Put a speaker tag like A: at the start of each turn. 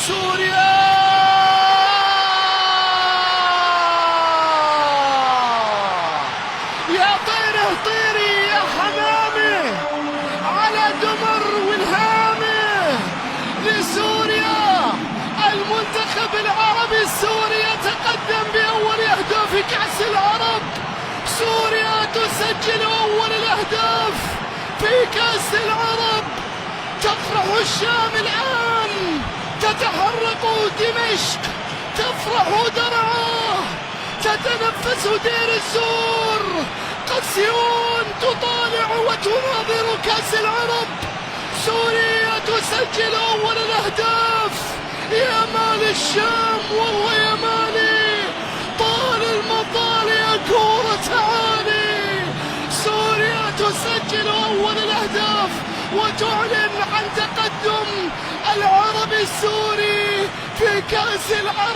A: سوريا يا طيره طيري يا حمامه على دمر والهامه لسوريا. المنتخب العربي السوري يتقدم بأول أهداف كأس العرب. سوريا تسجل أول الأهداف في كأس العرب. تفرح الشام الآن، تتحرك دمشق، تفرح درعا، تتنفس دير الزور. قسيون تطالع وتناظر كأس العرب. سوريا تسجل أول الأهداف. يا مال الشام والله يا مالي، طال المطال يا كورة تعالي. سوريا تسجل أول الأهداف وتعلن عن تقدم العربي السوري في كأس العرب.